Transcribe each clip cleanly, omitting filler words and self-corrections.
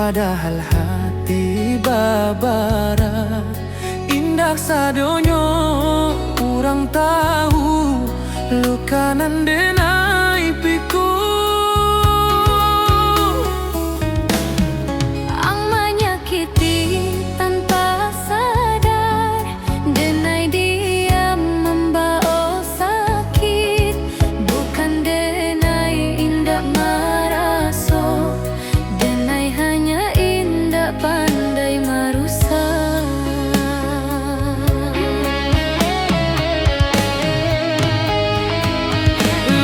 Padahal hati babara indak sadonyo kurang tahu lukanan denai piku. Ang menyakiti tanpa sadar, denai diam membawa sakit. Bukan denai indak maraso, denai hanya indak pandai merusak.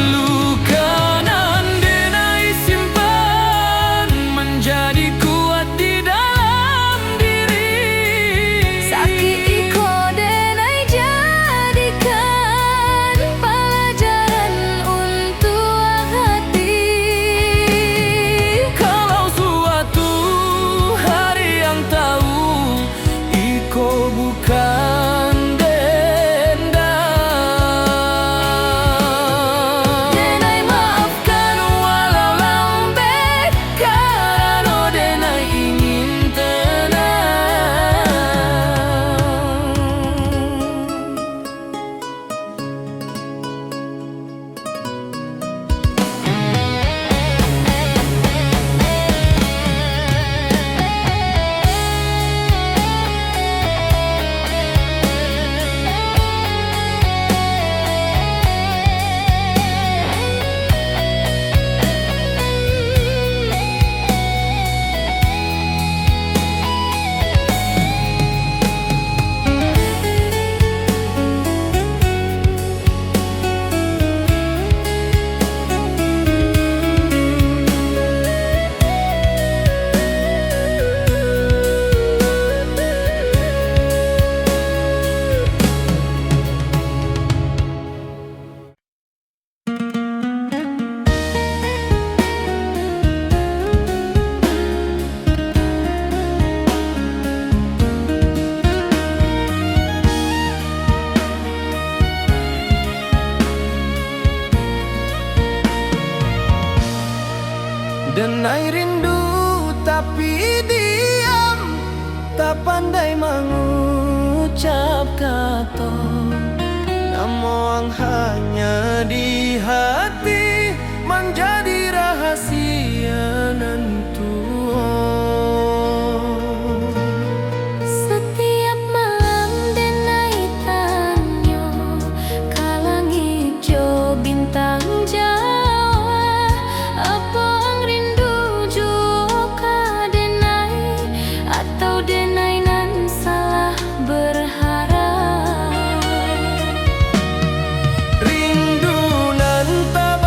Lukanan denai simpan menjadi kuat di dalam diri. Sakit iko denai jadikan pelajaran untuk hati. Kalau suatu hari yang tahu iko bukan dendam. Denai maafkan Walau lambat karena denai ingin tenang. Denai rindu tapi diam, tak pandai mengucap kata. Namun hanya di hati menjadi rahasia nantu. setiap malam denai tanyo kalang hijau bintang Jawa. Apa ang rindu juga denai atau denai nan salah berharap? Rindu nan tak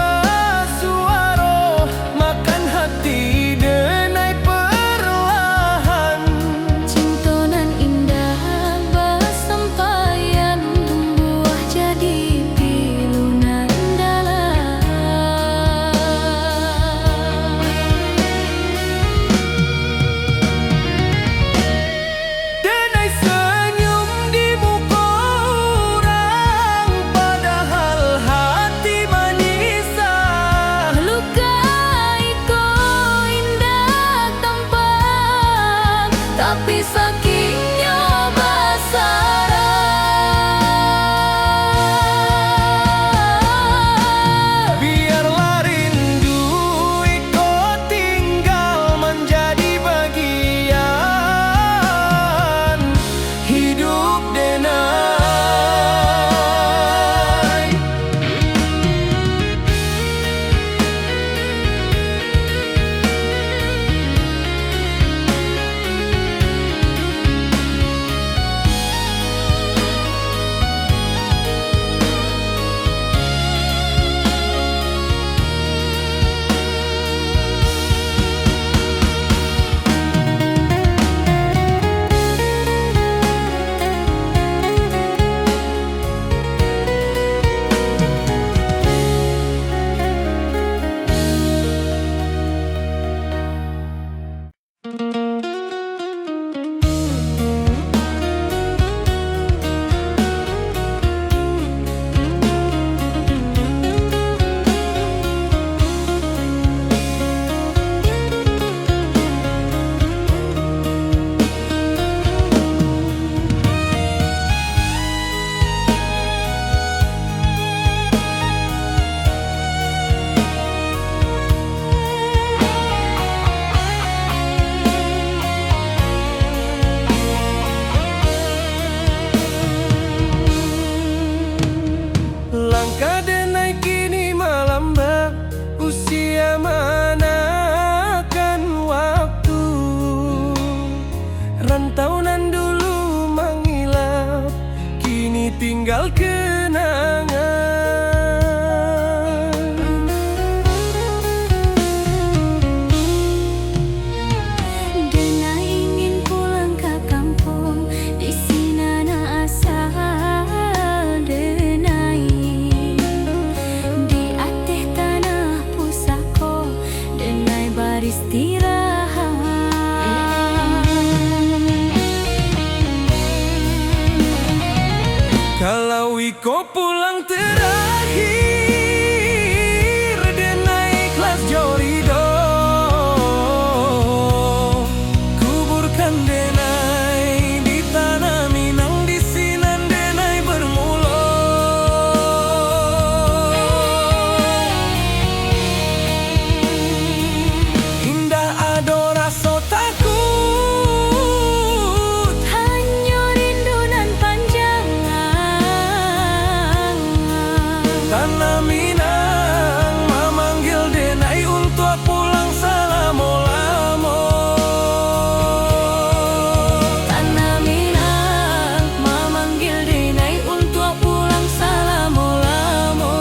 beristirahat. Kalau Iko pulang terakhir, denai kelas jorido, kuburkan denai di tanah Minang, di sinan denai bermula. Indah ado rasa takut, Hanya rindu nan panjang. tanah Minang memanggil denai untuk pulang selama-lama. Tanah Minang memanggil denai untuk pulang selama-lama.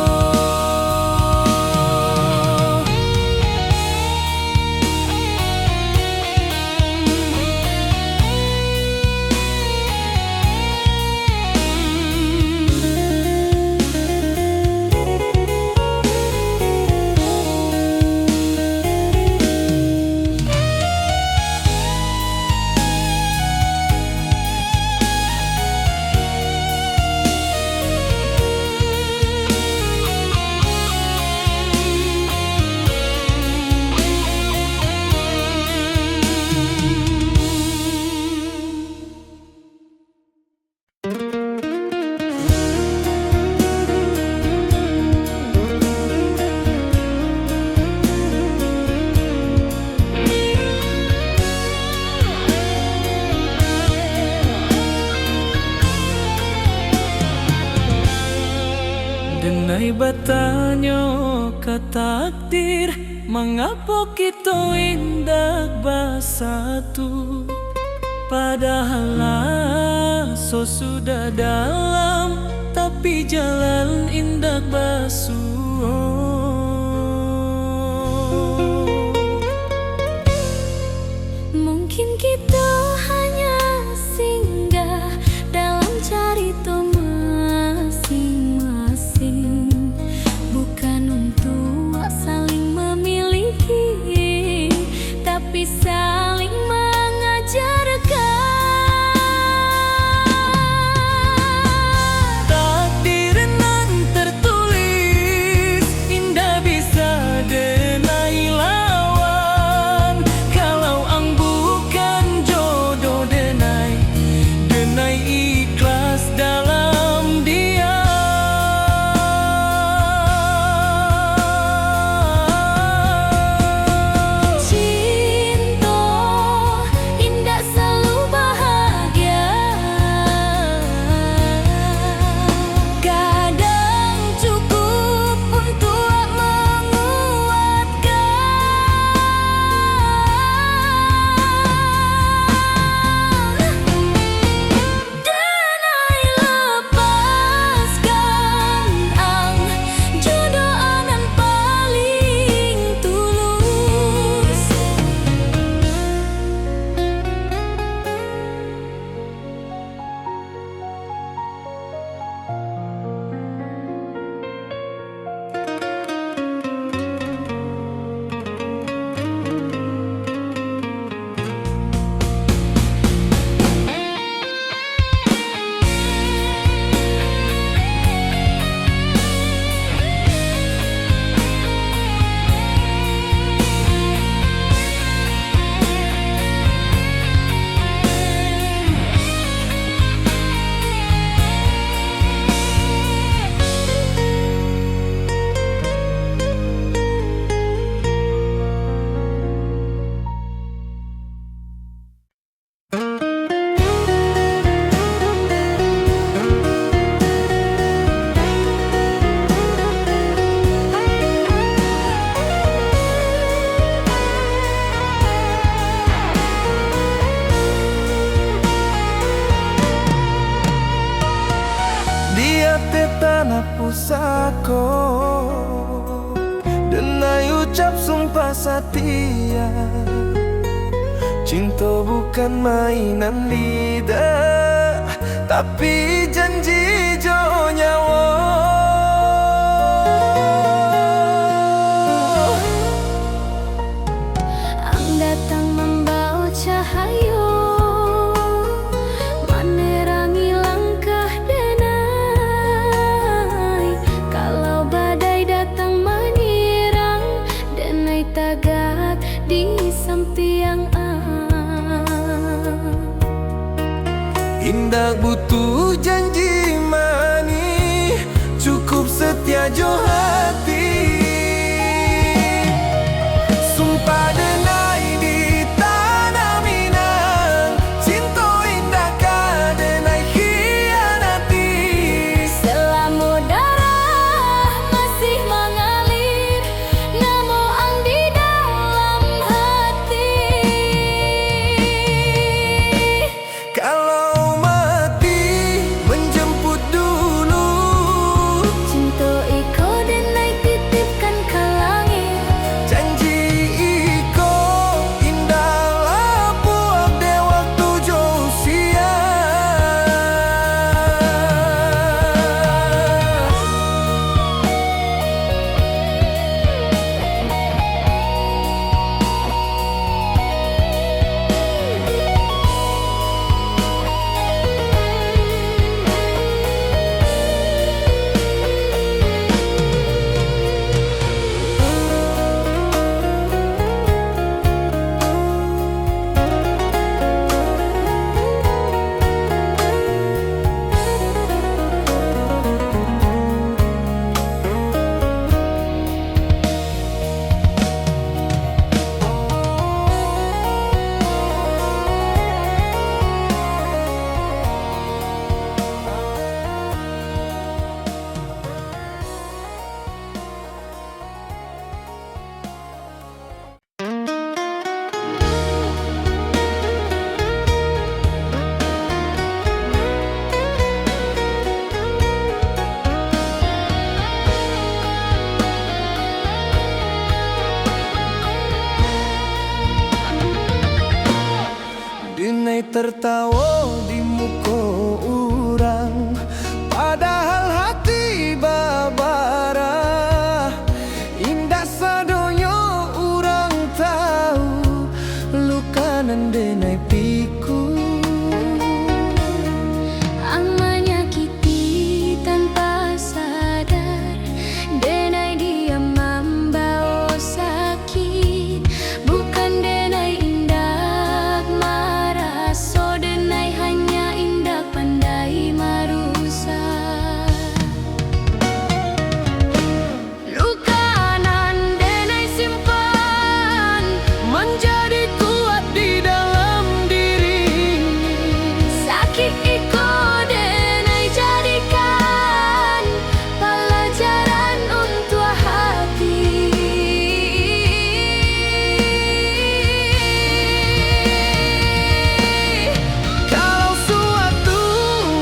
Denai bertanya ke takdir, mengapa kita indah bersatu? Padahal so sudah dalam, tapi jalan indah basuh. Mungkin kita hanya singgah dalam cerita masing-masing, bukan untuk saling memiliki, tapi saling mengajarkan. Takdir nan tertulis, indah bisa denai lawan. Kalau ang bukan jodoh denai, denai ikhlas dalam dia. Cinta indah selalu bahagia, kadang cukup untuk menguatkan. Denai lepaskan ang jodoh anan paling tulus. Dia te tanah pusako, denai ucap sumpah setia. Cinta bukan mainan lidah, tapi janji jo nyawa. tagak di sampiang Indak butuh janji mani, cukup setia jo hati. Sumpah denai di tanah Minang, cinta indah ka denai khianati. selama darah masih mengalir, namo ang di dalam hati. Kalau mati menjemput dulu, Cinta iko denai titipkan ke langit. janji iko indah buat de waktu jo usia. Denai tertawa di muka orang, padahal hati babara. Indah sadonya orang tahu, luka nan denai piku. Ang menyakiti tanpa sadar, denai dia membawa sakit. Bukan denai indah marah, so denai hanya indah pandai marusak. Luka nan denai simpan Menjadi kuat di dalam diri. sakit iko denai jadikan pelajaran untuk hati. Kalau suatu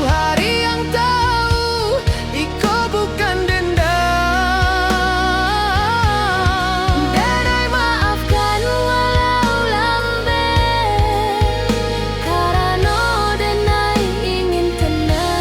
hari yang tahu iko bukan dendam, Denai maafkan walau lambat, karena denai ingin tenang.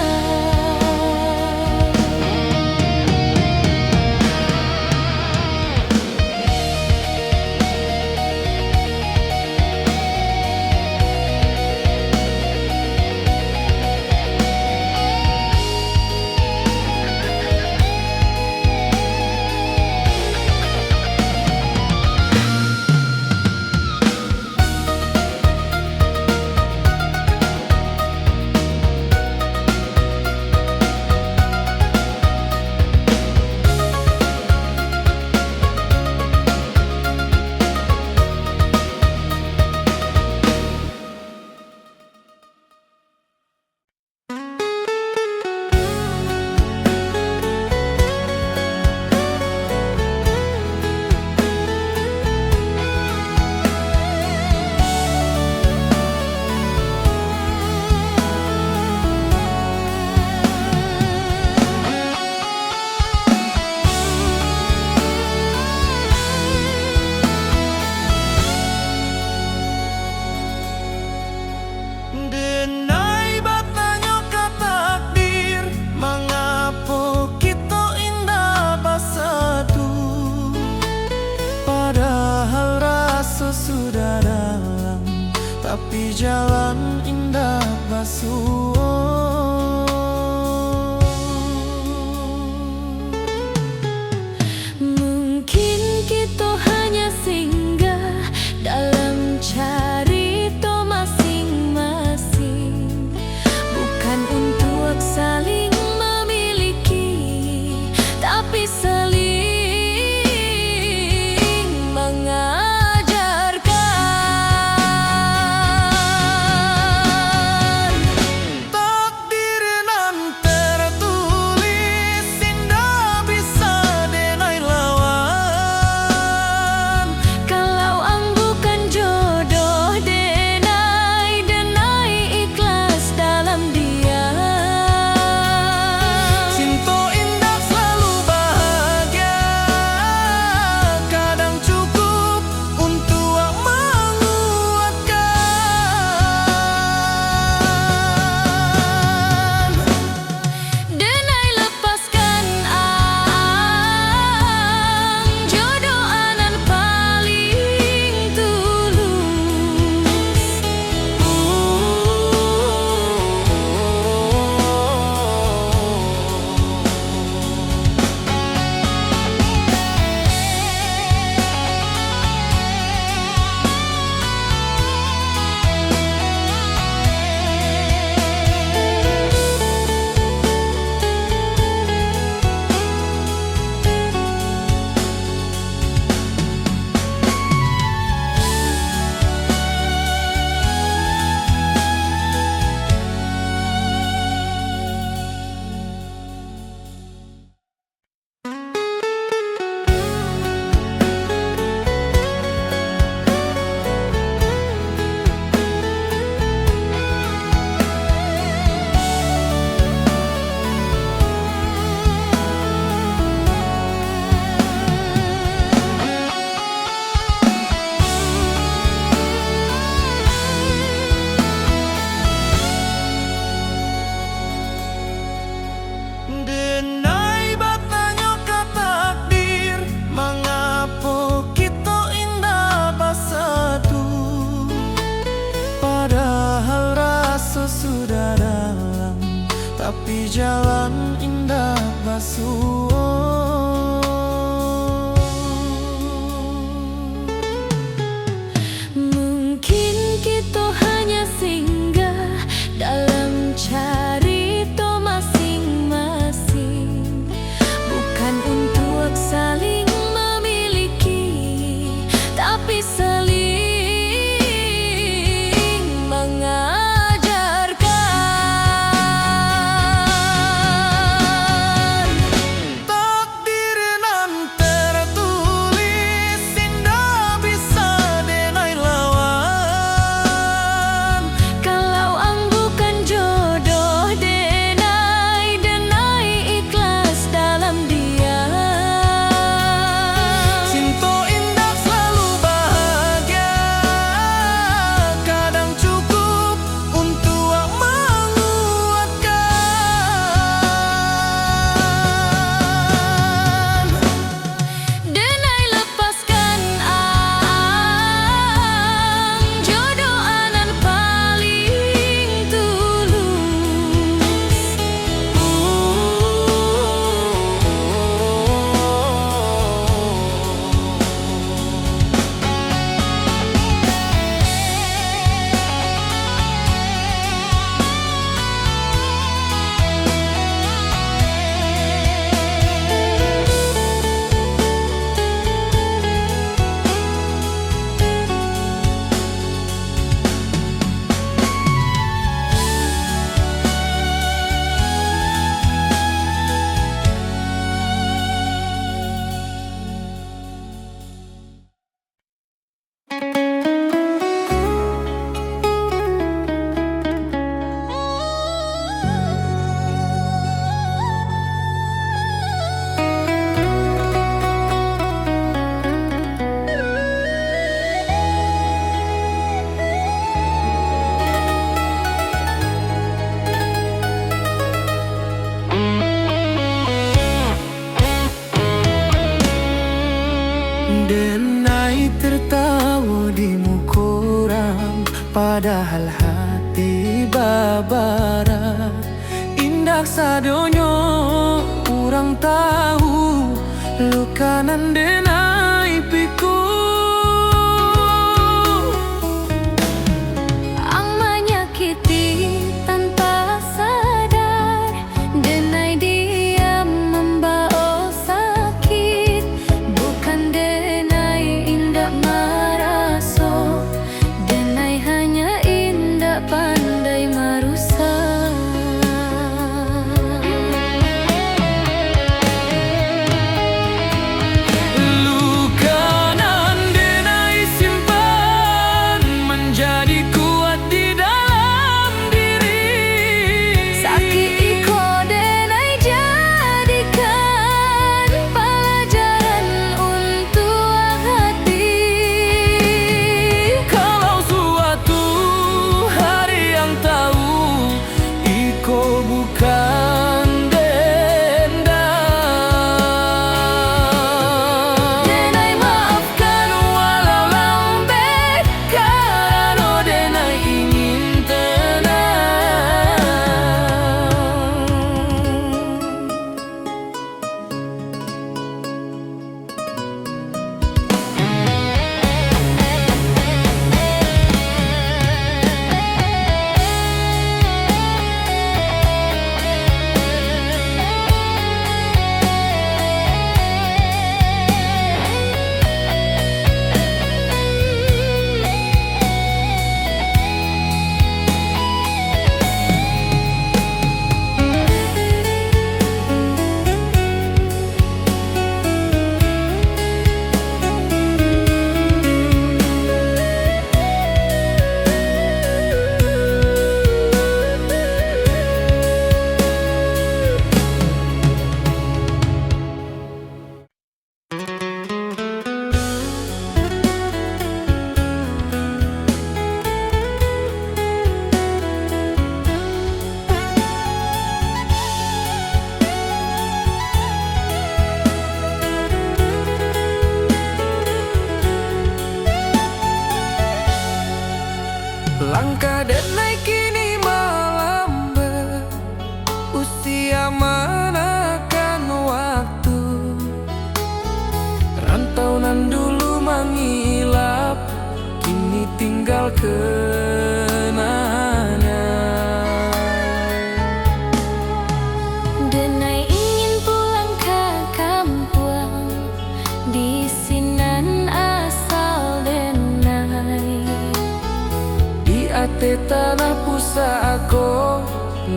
denai batanya ka takdir, mengapa kita indah bersatu, padahal rasa sudah dalam, tapi jalan indah basuh. Mungkin kita hanya sing Padahal hati babara indah sadonyo, urang tahu lukanan denai piku. Ang menyakiti tanpa sadar, denai diam membawa sakit. Bukan denai indak maraso, denai hanya indak pandai marusak. Lukanan denai simpan menjadi kuat di dalam diri. Sakit iko denai jadikan pelajaran untuk hati. Kalau suatu hari yang tahu iko bukan dendam, Denai maafkan walau lambat, karena denai ingin tenang. Langkah denai kini melambat, usia manakan waktu. Rantau nan dulu mengilap, kini tinggal kenangan. Denai ingin pulang ke kampung, di sinan asal denai. Di ate tanah pusako,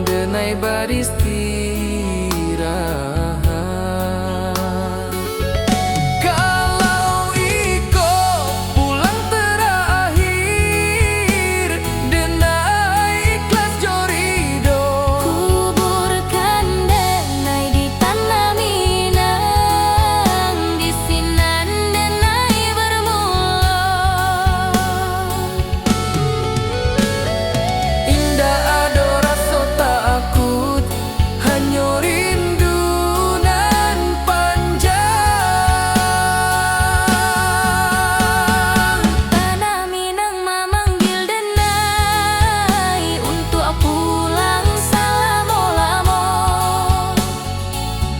denai beristirahat. Kalau iko pulang terakhir, denai ikhlas jorido. Kuburkan denai di tanah Minang, di sinan denai bermula. Indah ado rasa takut, hanya rindu nan panjang. Tanah Minang memanggil denai untuk pulang selama-lama.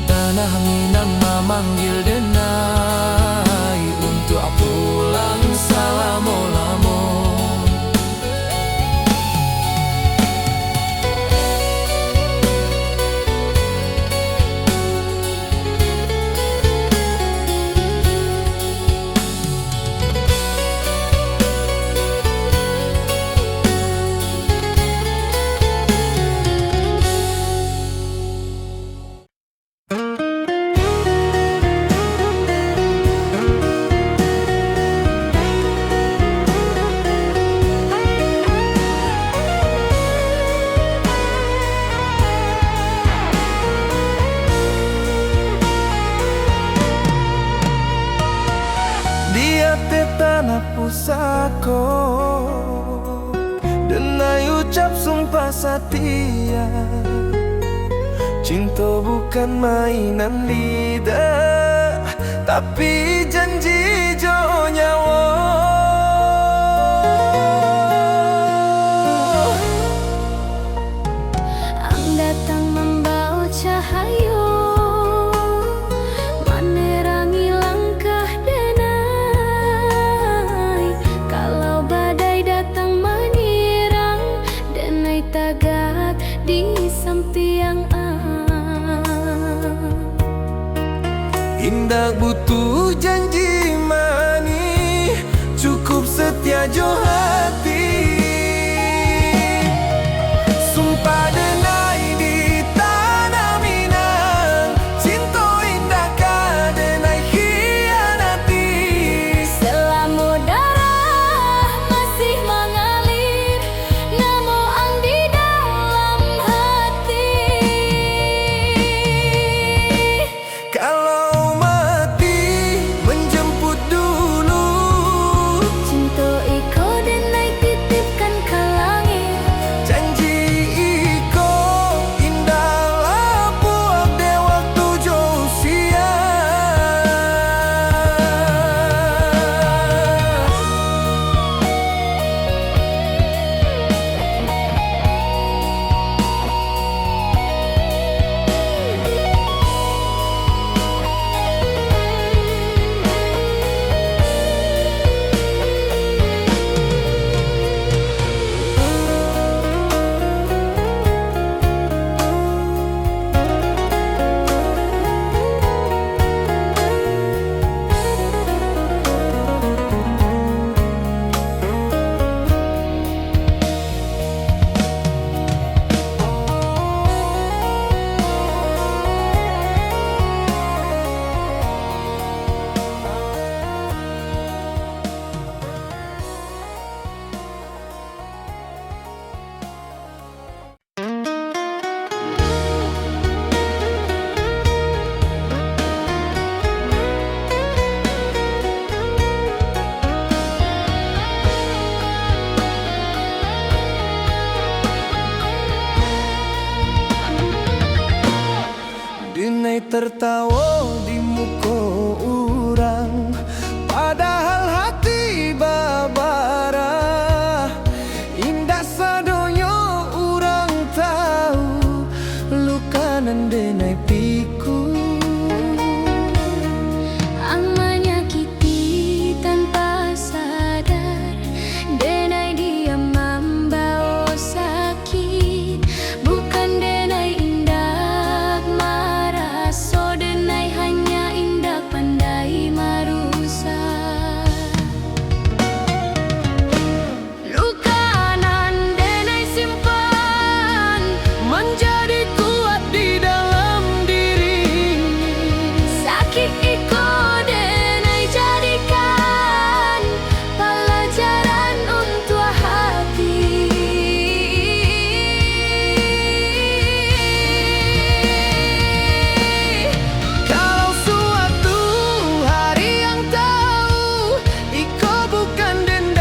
Tanah Minang memanggil denai untuk pulang selama-lama. Tanah pusako, denai ucap sumpah setia. Cinta bukan mainan lidah, tapi janji jo nyawa. ndak butuh janji mani, cukup setia jo hati. Sumpah denai di tanah Minang, cinta indah ka denai khianati. Selama darah masih mengalir, namo ang di dalam hati. Kalau mati menjemput dulu, Cinta iko denai titipkan ke langit. janji iko indah lapuak de waktu jo usia. Denai tertawa di muka orang, padahal hati babara. Indah sadonya orang tahu, luka nan denai piku. Ang menyakiti tanpa sadar, denai dia membawa sakit. Bukan denai indah marah, so denai hanya indah pandai marusak. Luka nan denai simpan Menjadi kuat di dalam diri. sakit iko denai jadikan pelajaran untuk hati. Kalau suatu hari yang tahu iko bukan dendam,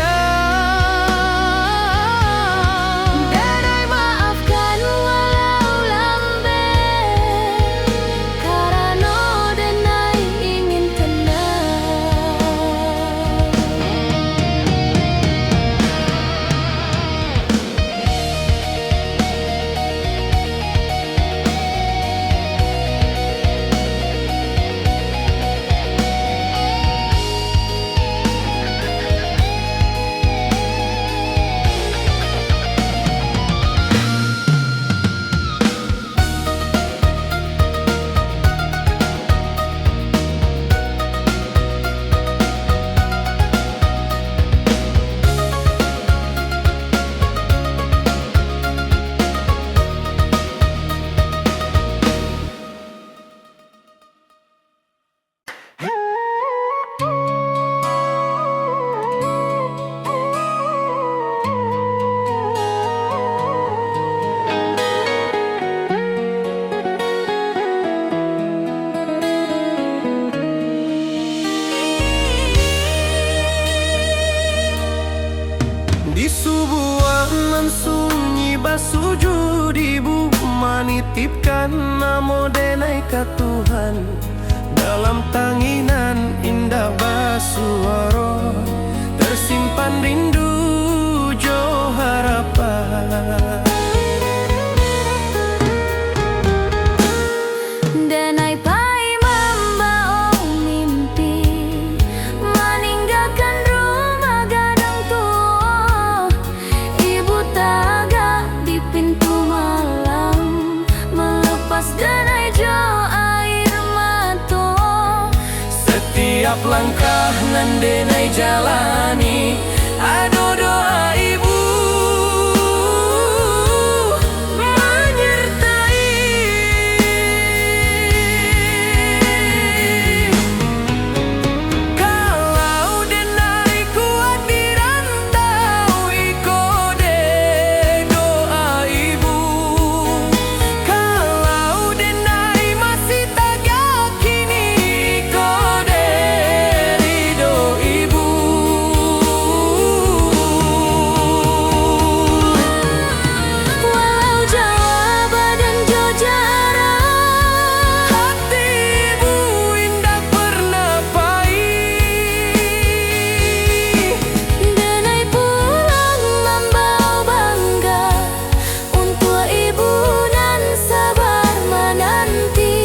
Denai maafkan walau lambat, karena denai ingin tenang. Di sebuah nan sunyi basuju di bumi, nitipkan namo denai ka Tuhan. Dalam tanginan indah basuara, tersimpan rindu jo harapan. Denai pai membawa mimpi, meninggalkan rumah gadang tua. Ibu taga di pintu malam, melepas denai jo air mata. langkah nan denai jalani, ado doa ibu menyertai. Kalau denai kuat di rantau, iko de doa ibu. Kalau denai masih tak yakini, iko de ridho ibu. Walau jauh dan jauh jarak, Hati ibu indah pernah pahit. denai pulang membawa bangga untuk ibu dan sabar menanti.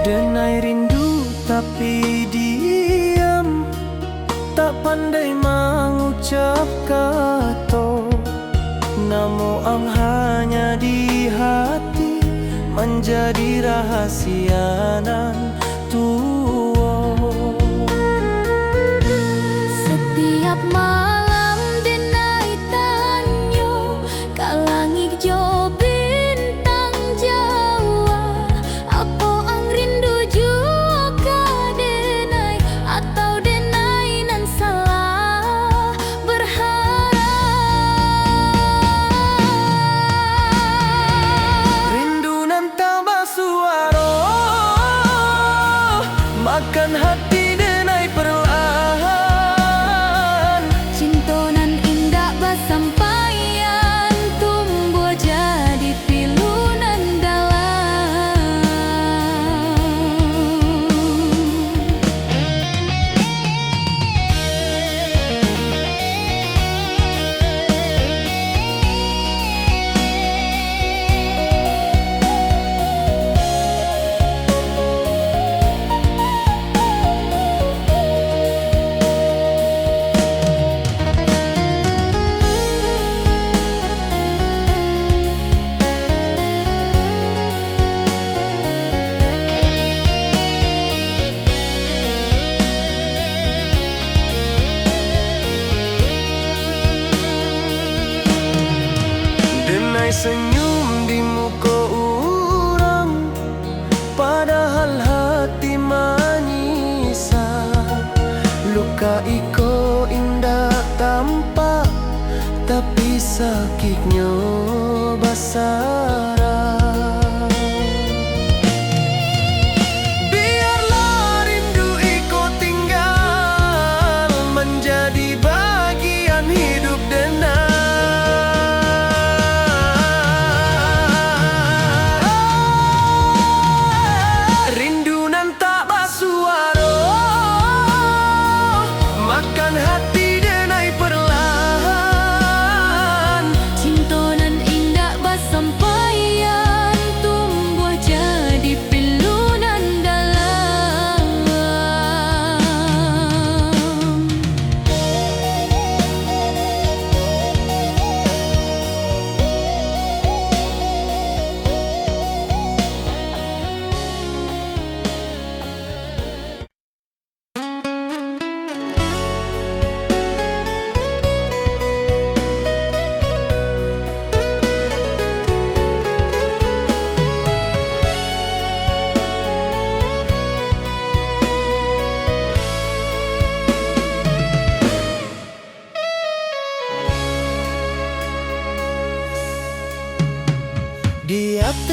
Denai rindu tapi diam, tak pandai mengucap kata. Namo ang hanya di hati, menjadi rahasia nan tua. Setiap malam denai tanyo, kalangi jo bintang Jawa. Apa ang rindu juga denai, atau denai nan salah berharap. Rindu nan tambah suara, makan hati denai perlahan. Cintonan indah basampaian, tumbuh jadi pilunan dalam. Denai senyum di muka orang, padahal hati menyisak. Luka iko indah tampak, tapi sakitnya basara. Biarlah rindu iko tinggal, menjadi bagian hidup denai. Rindu nan tak bersuara, makan hati denai perlahan. Cintonan indah basampaian,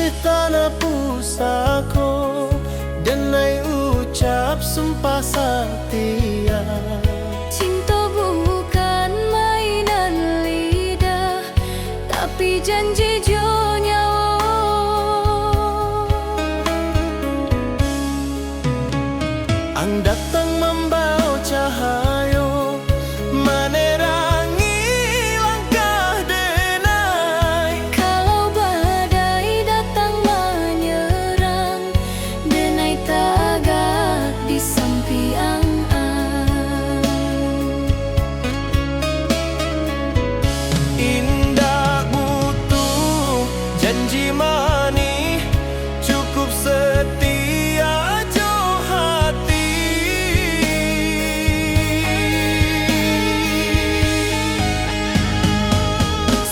teh tanah pusako, denai ucap sumpah setia. Cinta bukan mainan lidah, tapi janji jo nyawa. Ang datang membawa cahayo, menerangi langkah denai. Kalau badai datang menyerang, denai tagak di sampiang. Indah butuh janji manis, cukup setia jo hati.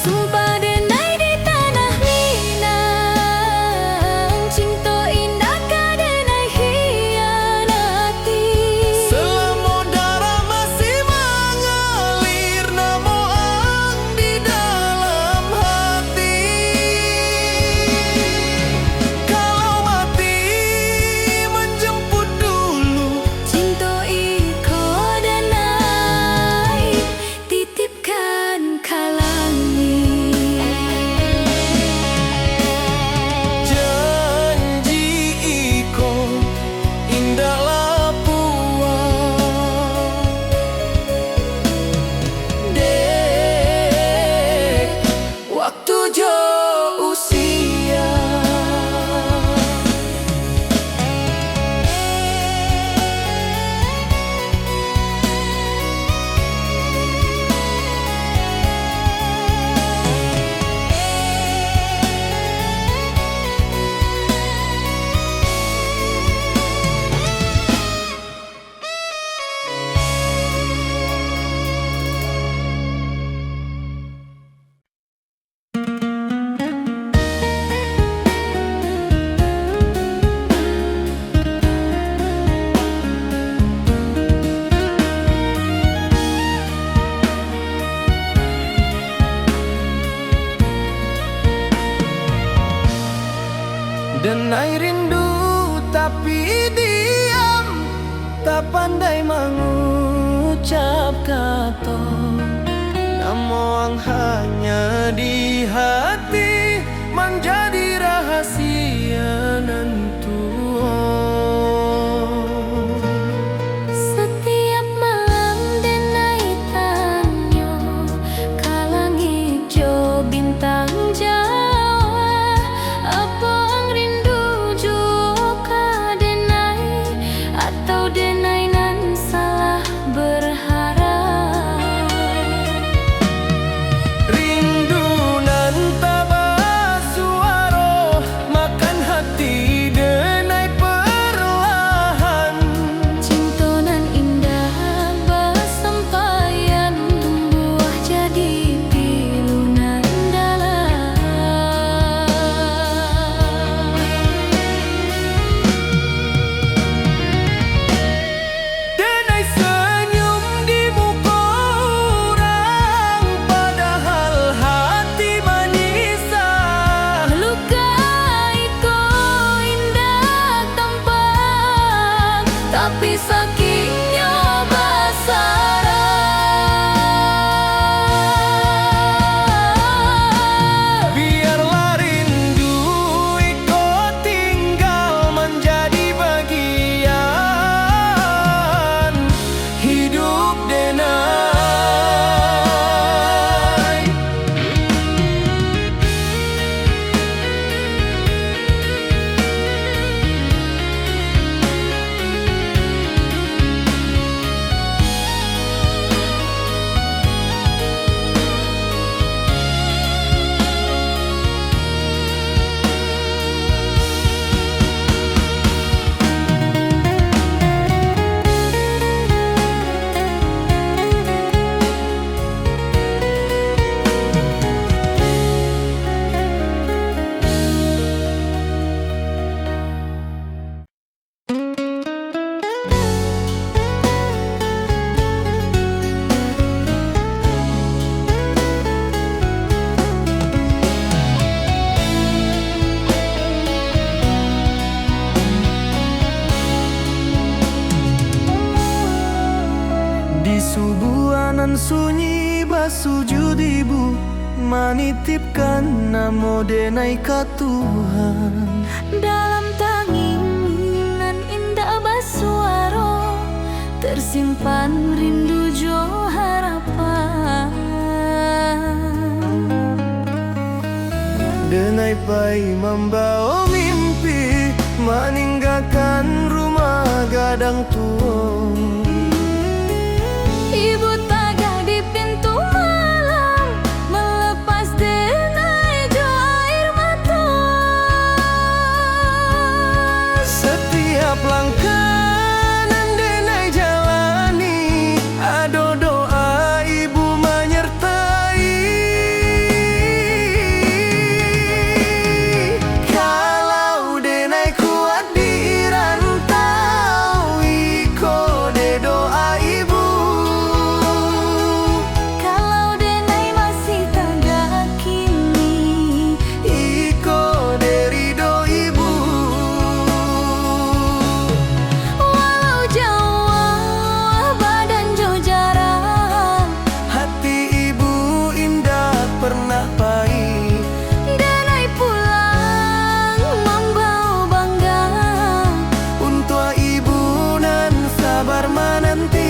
Sumpah denai di tanah Minang, cinta indah ka denai hianati. Selama darah masih mengalir, namo ang di dalam hati. Kalau mati menjemput dulu, Cinta iko denai, titipkan kalangi. janji iko indah lapuan. Dek, waktu jo usia. Denai rindu tapi diam, tak pandai mengucap kata. Namun hanya di hati, menjadi rahasia nentu. Setiap malam denai tanyo, kalangi jo bintang Jawa. Apa ang rindu jo ka denai, atau denai nan salah berharap. Rindu nan tak subuanan sunyi basujud ibu, manitipkan namo denai ka Tuhan. Dalam tanginan indah basuaro, tersimpan rindu jo harapan. Denai pai membawa mimpi, meninggalkan rumah gadang tua. Ibu tagah di pintu malam, melepas denai jo air mata. Setiap langkah nan denai jalani, ado doa ibu menyertai. Kalau denai kuat di rantau, iko de doa ibu. Kalau denai masih tagah kini, Iko de ridho ibu. walau jauh badan jo jarang, Hati ibu indah pernah pahit. denai pulang membawa bangga. Untuk ibu nan sabar menanti.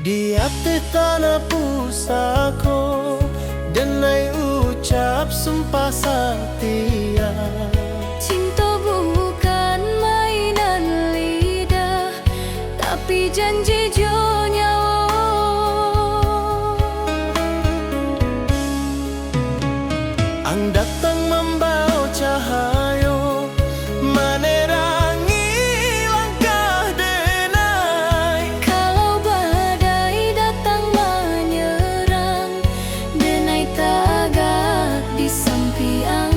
Di hati tanah pusako, denai ucap sumpah setia. Cinta bukan mainan lidah, tapi janji jo nyawa. Ang datang membawa cahayo, menerangi langkah denai. Kalau badai datang menyerang, denai tagah di samping ang.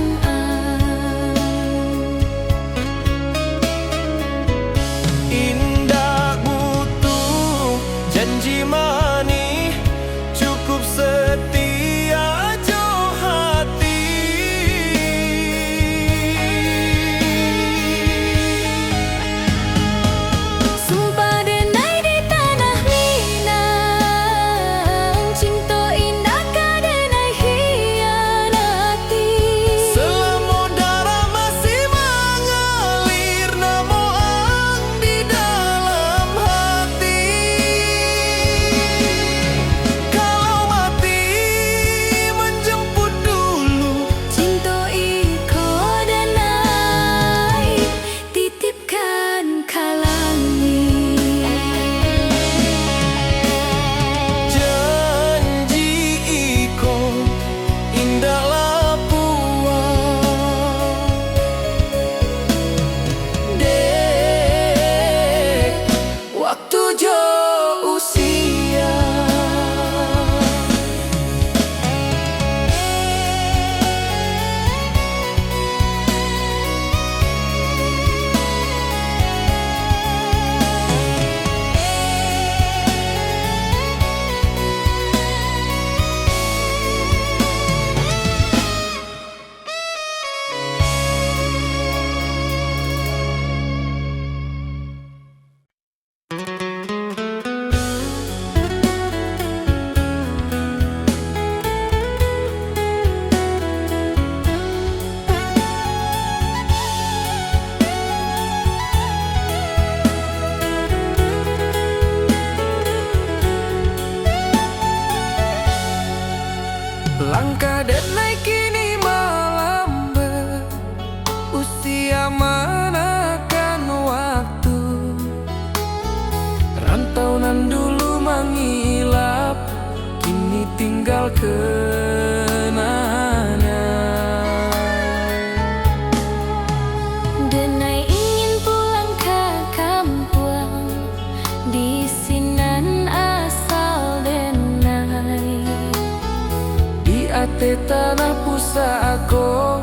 tanah pusako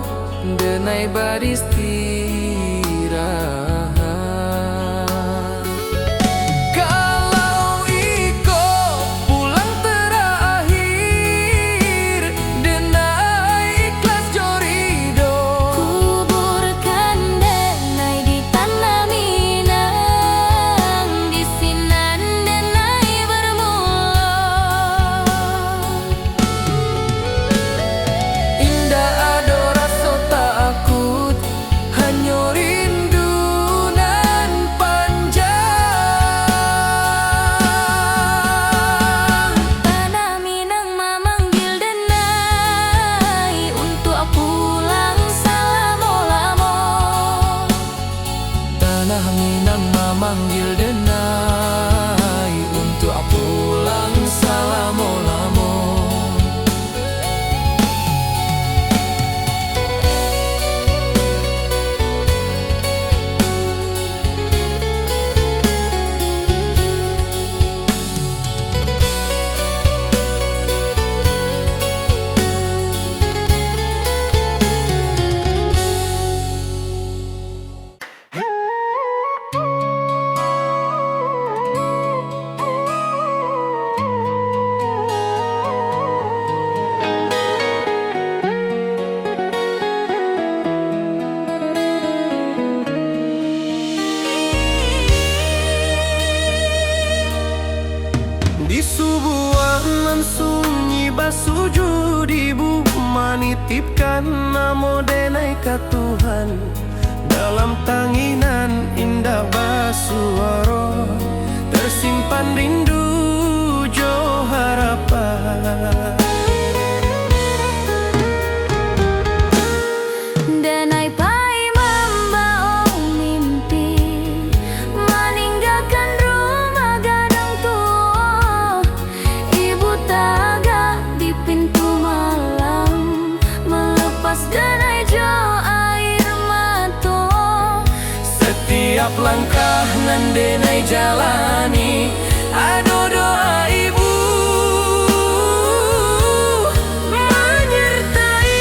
denai beristirahat. Kalau iko pulang terakhir denai ikhlas jorido, Kuburkan denai di tanah Minang, di sinan denai bermula. indah ado rasa takut, hanya rindu nan panjang. Tanah Minang memanggil denai untuk pulang salamo-lamo. Tanah Minang memanggil denai untuk pulang salamo-lamo. Di subuhan sunyi basujud ibu, menitipkan namo denai ka Tuhan. Dalam tanginan indah basuaro, tersimpan rindu jo harapan. Denai pai membawa mimpi, meninggalkan rumah gadang tua. Ibu taga di pintu malam, melepas denai jo air mata. Setiap langkah nan denai jalani, ado doa ibu menyertai.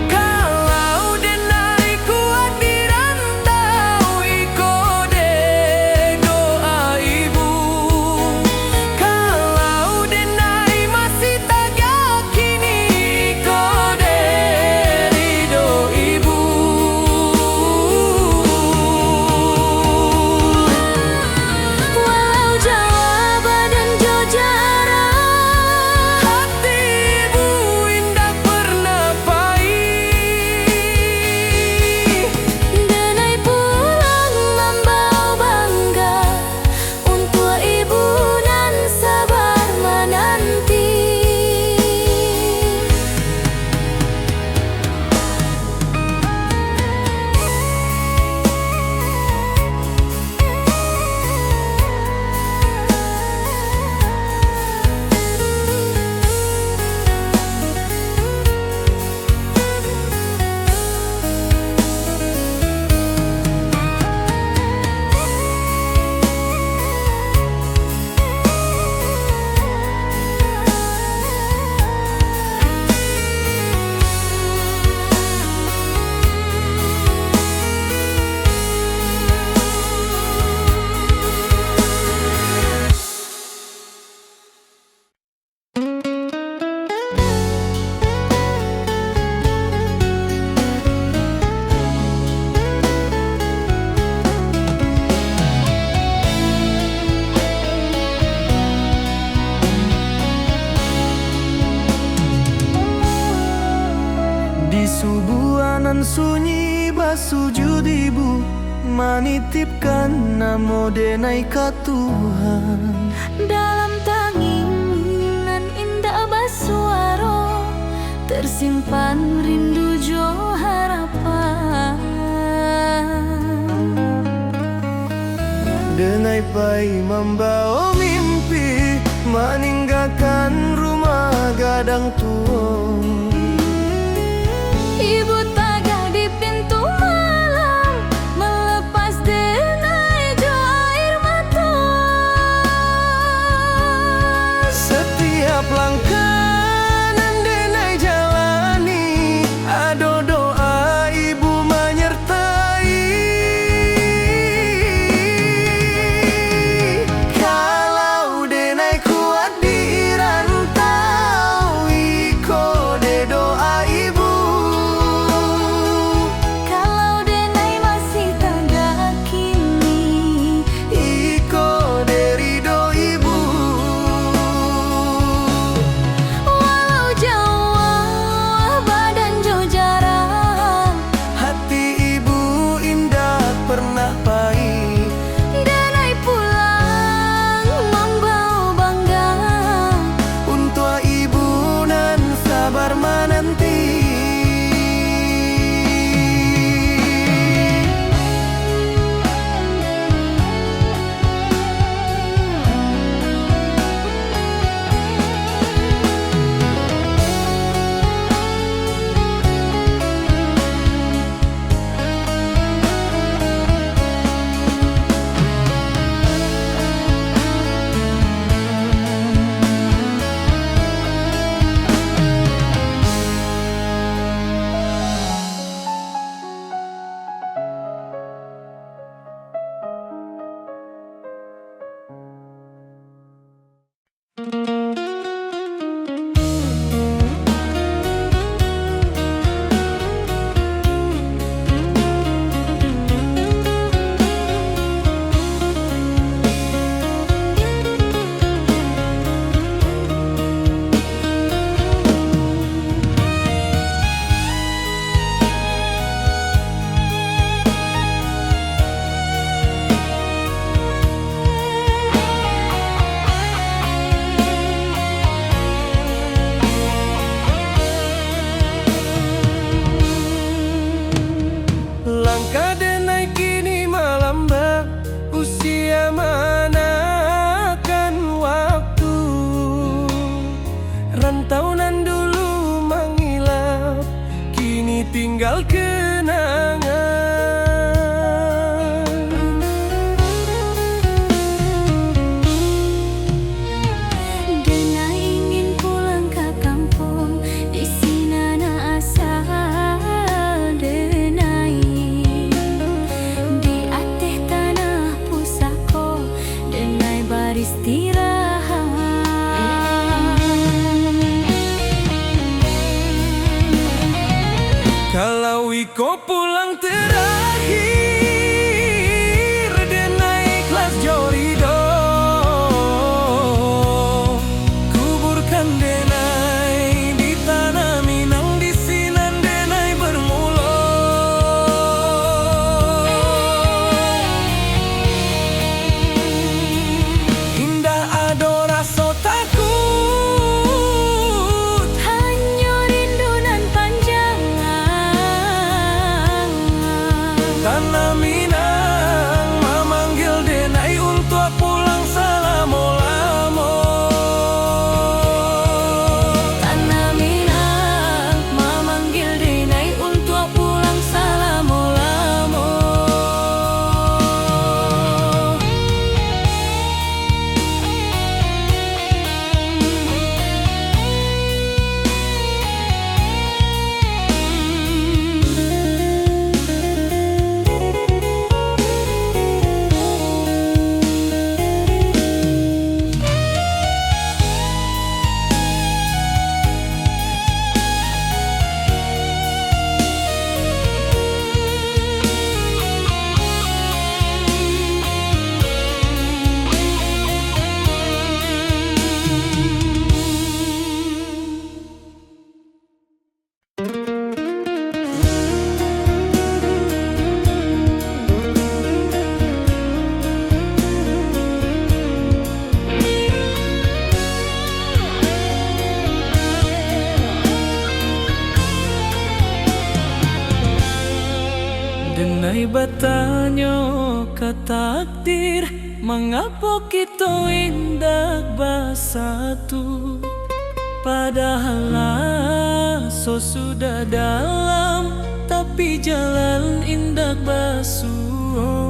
Kalau denai kuat di rantau, iko de doa ibu. Kalau denai masih tak yakini, iko de ridho ibu. Walau jauh dan jo jarak, Hati ibu indah pernah pahit. denai pulang membawa bangga untuk ibu dan sabar menanti. Di subuhanan sunyi basujud ibu, menitipkan namo denai ka Tuhan. Dalam tanginan indah basuaro, tersimpan rindu jo harapan. Denai pai membawa mimpi, meninggalkan rumah gadang tua. Ibu taga di pintu malam, melepas denai jo air mata. tinggal kenangan. Dena ingin pulang ke kampung, di sini na asal denai. Di ateh tanah pusako, denai beristirahat. Kalau Iko pulang terakhir, denai ikhlas jorido. Kuburkan denai di tanah Minang, di sinan denai bermula. Indah ado rasa takut, Hanya rindu nan panjang. tanah Minang memanggil denai untuk pulang selama-lama. Tanah Minang memanggil denai untuk pulang selama-lama. Denai bertanya ke takdir, mengapa kita indak bersatu? Padahal so sudah dalam, tapi jalan indak basuh.